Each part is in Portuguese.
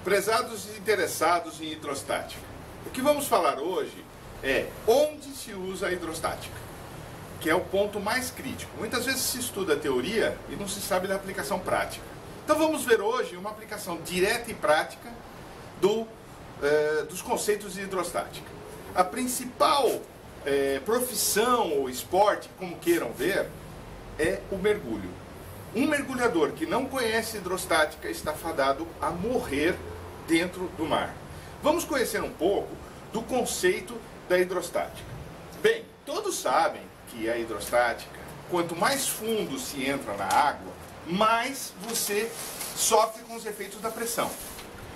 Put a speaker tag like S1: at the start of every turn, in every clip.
S1: Prezados e interessados em hidrostática, o que vamos falar hoje é onde se usa a hidrostática, que é o ponto mais crítico. Muitas vezes se estuda a teoria e não se sabe da aplicação prática. Então vamos ver hoje uma aplicação direta e prática dos conceitos de hidrostática. A principal profissão ou esporte, como queiram ver, é o mergulho. Um mergulhador que não conhece hidrostática está fadado a morrer dentro do mar. Vamos conhecer um pouco do conceito da hidrostática. Bem, todos sabem que a hidrostática, quanto mais fundo se entra na água, mais você sofre com os efeitos da pressão.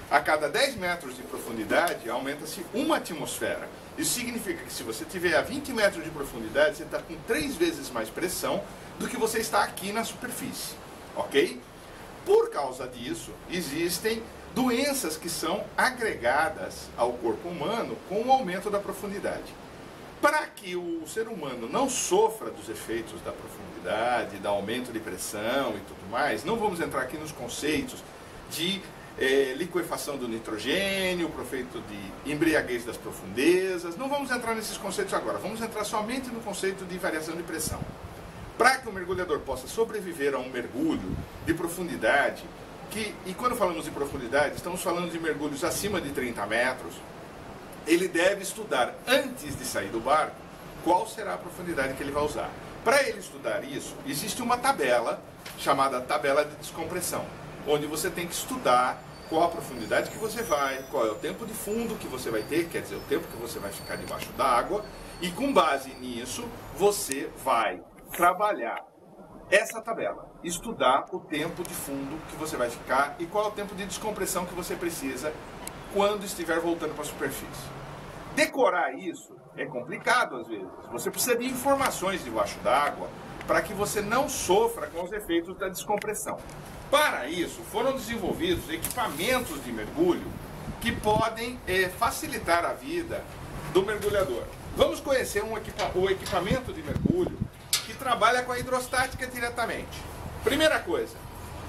S1: A cada 10 metros de profundidade, aumenta-se 1 atmosfera. Isso significa que se você estiver a 20 metros de profundidade, você está com 3 vezes mais pressão do que você está aqui na superfície, ok? Por causa disso, existem doenças que são agregadas ao corpo humano com o aumento da profundidade. Para que o ser humano não sofra dos efeitos da profundidade, do aumento de pressão e tudo mais, não vamos entrar aqui nos conceitos de liquefação do nitrogênio, proveito de embriaguez das profundezas, não vamos entrar nesses conceitos agora, vamos entrar somente no conceito de variação de pressão. Para que o mergulhador possa sobreviver a um mergulho de profundidade, e quando falamos de profundidade, estamos falando de mergulhos acima de 30 metros, ele deve estudar, antes de sair do barco, qual será a profundidade que ele vai usar. Para ele estudar isso, existe uma tabela, chamada tabela de descompressão, onde você tem que estudar qual a profundidade que você vai, qual é o tempo de fundo que você vai ter, quer dizer, o tempo que você vai ficar debaixo d'água, e com base nisso, você vai trabalhar essa tabela, estudar o tempo de fundo que você vai ficar e qual é o tempo de descompressão que você precisa quando estiver voltando para a superfície. Decorar isso é complicado às vezes. Você precisa de informações debaixo d'água para que você não sofra com os efeitos da descompressão. Para isso, foram desenvolvidos equipamentos de mergulho que podem facilitar a vida do mergulhador. Vamos conhecer o equipamento de mergulho que trabalha com a hidrostática diretamente. Primeira coisa,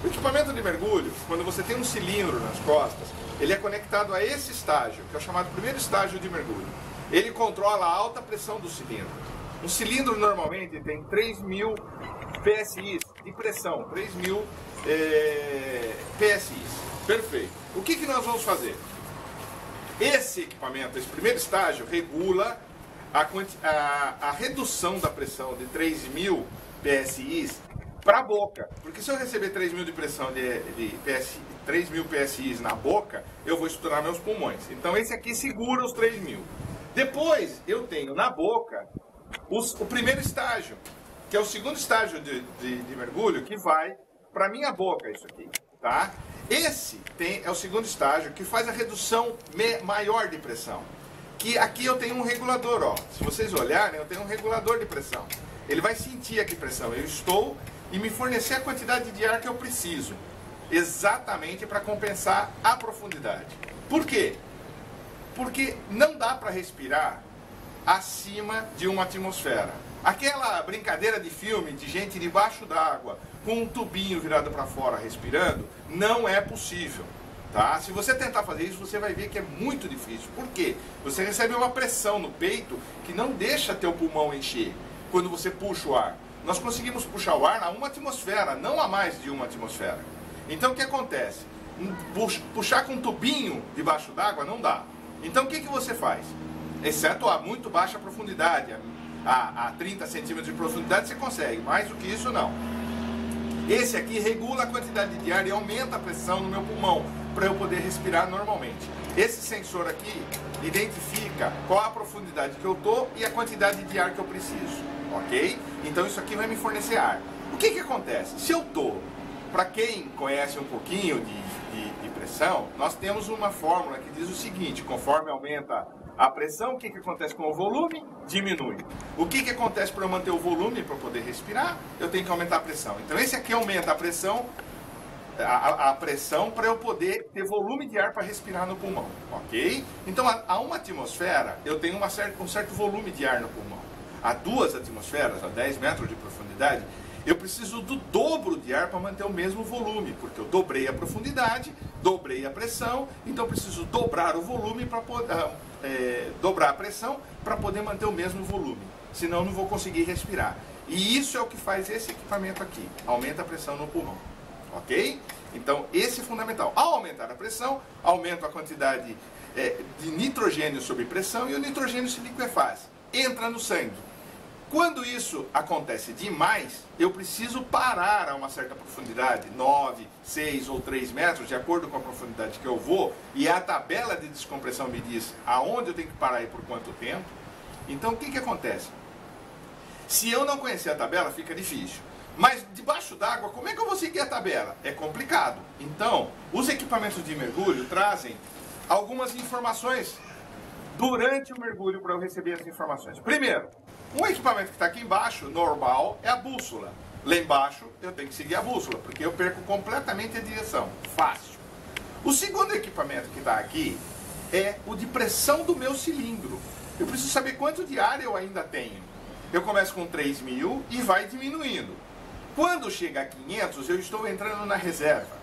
S1: o equipamento de mergulho, quando você tem um cilindro nas costas, ele é conectado a esse estágio, que é o chamado primeiro estágio de mergulho. Ele controla a alta pressão do cilindro. Um cilindro normalmente tem 3.000 PSI de pressão, 3.000 PSI. Perfeito. O que nós vamos fazer? Esse equipamento, esse primeiro estágio, regula a redução da pressão de 3.000 PSI para a boca. Porque se eu receber 3.000 de pressão de 3.000 PSI na boca, eu vou estourar meus pulmões. Então esse aqui segura os 3.000. Depois eu tenho na boca o primeiro estágio, que é o segundo estágio de mergulho, que vai para a minha boca, isso aqui, tá? Esse é o segundo estágio, que faz a redução maior de pressão. Que aqui eu tenho um regulador, ó. Se vocês olharem, eu tenho um regulador de pressão. Ele vai sentir aqui a pressão. Eu estou e me fornecer a quantidade de ar que eu preciso, exatamente para compensar a profundidade. Por quê? Porque não dá para respirar acima de 1 atmosfera. Aquela brincadeira de filme de gente debaixo d'água com um tubinho virado para fora respirando, não é possível. Tá? Se você tentar fazer isso, você vai ver que é muito difícil. Por quê? Você recebe uma pressão no peito que não deixa teu pulmão encher quando você puxa o ar. Nós conseguimos puxar o ar a 1 atmosfera, não a mais de 1 atmosfera. Então o que acontece? Puxar com um tubinho debaixo d'água não dá. Então o que você faz? Exceto a muito baixa profundidade, a 30 centímetros de profundidade você consegue, mais do que isso não. Esse aqui regula a quantidade de ar e aumenta a pressão no meu pulmão, para eu poder respirar normalmente. Esse sensor aqui identifica qual a profundidade que eu estou e a quantidade de ar que eu preciso, ok? Então isso aqui vai me fornecer ar. O que acontece? Se eu estou, para quem conhece um pouquinho de pressão, nós temos uma fórmula que diz o seguinte: conforme aumenta a pressão, o que acontece com o volume? Diminui. O que acontece para eu manter o volume, para eu poder respirar? Eu tenho que aumentar a pressão. Então esse aqui aumenta a pressão, para eu poder ter volume de ar para respirar no pulmão, ok? Então a 1 atmosfera eu tenho um certo volume de ar no pulmão. A 2 atmosferas, a 10 metros de profundidade, eu preciso do dobro de ar para manter o mesmo volume, porque eu dobrei a profundidade Dobrei a pressão, então preciso dobrar o volume para poder dobrar a pressão para poder manter o mesmo volume. Senão não vou conseguir respirar. E isso é o que faz esse equipamento aqui. Aumenta a pressão no pulmão. Ok? Então esse é fundamental. Ao aumentar a pressão, aumento a quantidade de nitrogênio sob pressão e o nitrogênio se liquefaz. Entra no sangue. Quando isso acontece demais, eu preciso parar a uma certa profundidade, 9, 6 ou 3 metros, de acordo com a profundidade que eu vou, e a tabela de descompressão me diz aonde eu tenho que parar e por quanto tempo. Então o que acontece? Se eu não conhecer a tabela, fica difícil. Mas debaixo d'água, como é que eu vou seguir a tabela? É complicado. Então, os equipamentos de mergulho trazem algumas informações durante o mergulho para eu receber as informações. Primeiro, um equipamento que está aqui embaixo, normal, é a bússola. Lá embaixo eu tenho que seguir a bússola, porque eu perco completamente a direção. Fácil. O segundo equipamento que está aqui é o de pressão do meu cilindro. Eu preciso saber quanto de ar eu ainda tenho. Eu começo com 3.000 e vai diminuindo. Quando chega a 500, eu estou entrando na reserva.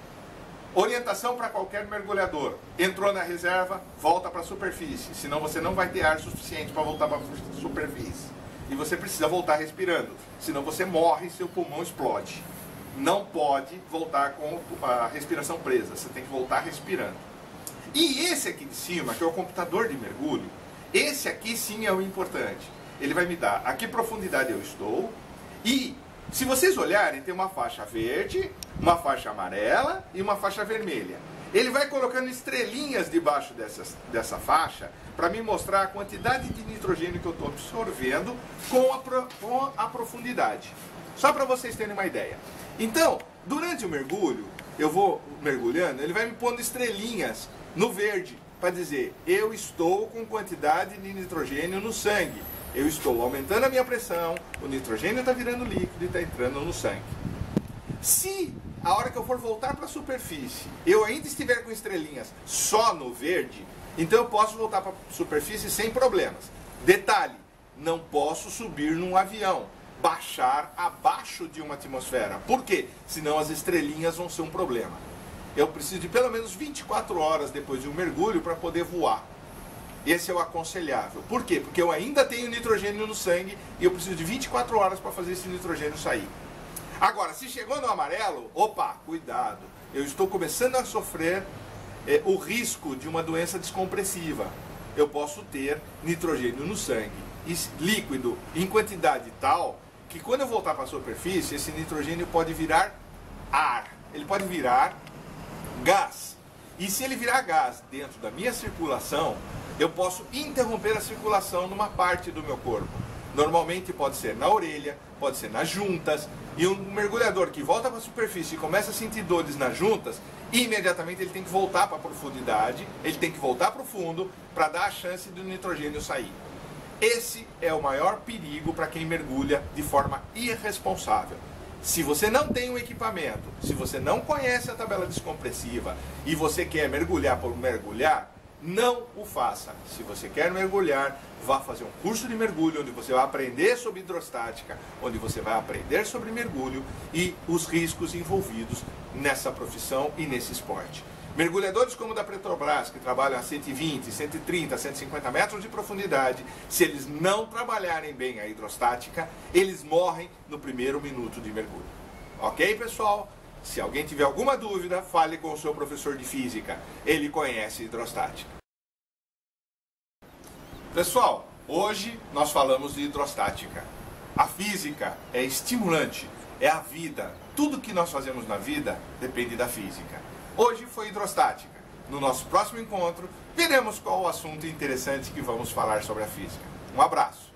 S1: Orientação para qualquer mergulhador. Entrou na reserva, volta para a superfície. Senão você não vai ter ar suficiente para voltar para a superfície. E você precisa voltar respirando. Senão você morre e seu pulmão explode. Não pode voltar com a respiração presa. Você tem que voltar respirando. E esse aqui de cima, que é o computador de mergulho, esse aqui sim é o importante. Ele vai me dar a que profundidade eu estou e... se vocês olharem, tem uma faixa verde, uma faixa amarela e uma faixa vermelha. Ele vai colocando estrelinhas debaixo dessa faixa para me mostrar a quantidade de nitrogênio que eu estou absorvendo com a profundidade. Só para vocês terem uma ideia. Então, durante o mergulho, eu vou mergulhando, ele vai me pondo estrelinhas no verde para dizer, eu estou com quantidade de nitrogênio no sangue. Eu estou aumentando a minha pressão, o nitrogênio está virando líquido e está entrando no sangue. Se a hora que eu for voltar para a superfície, eu ainda estiver com estrelinhas só no verde, então eu posso voltar para a superfície sem problemas. Detalhe, não posso subir num avião, baixar abaixo de uma atmosfera. Por quê? Senão as estrelinhas vão ser um problema. Eu preciso de pelo menos 24 horas depois de um mergulho para poder voar. Esse é o aconselhável. Por quê? Porque eu ainda tenho nitrogênio no sangue e eu preciso de 24 horas para fazer esse nitrogênio sair. Agora, se chegou no amarelo, opa, cuidado. Eu estou começando a sofrer o risco de uma doença descompressiva. Eu posso ter nitrogênio no sangue líquido em quantidade tal que quando eu voltar para a superfície, esse nitrogênio pode virar ar. Ele pode virar gás. E se ele virar gás dentro da minha circulação, eu posso interromper a circulação numa parte do meu corpo. Normalmente pode ser na orelha, pode ser nas juntas. E um mergulhador que volta para a superfície e começa a sentir dores nas juntas, imediatamente ele tem que voltar para a profundidade, ele tem que voltar para o fundo para dar a chance do nitrogênio sair. Esse é o maior perigo para quem mergulha de forma irresponsável. Se você não tem um equipamento, se você não conhece a tabela descompressiva e você quer mergulhar por mergulhar, não o faça. Se você quer mergulhar, vá fazer um curso de mergulho, onde você vai aprender sobre hidrostática, onde você vai aprender sobre mergulho e os riscos envolvidos nessa profissão e nesse esporte. Mergulhadores como o da Petrobras, que trabalham a 120, 130, 150 metros de profundidade, se eles não trabalharem bem a hidrostática, eles morrem no primeiro minuto de mergulho. Ok, pessoal? Se alguém tiver alguma dúvida, fale com o seu professor de física. Ele conhece hidrostática. Pessoal, hoje nós falamos de hidrostática. A física é estimulante, é a vida. Tudo que nós fazemos na vida depende da física. Hoje foi hidrostática. No nosso próximo encontro, veremos qual o assunto interessante que vamos falar sobre a física. Um abraço.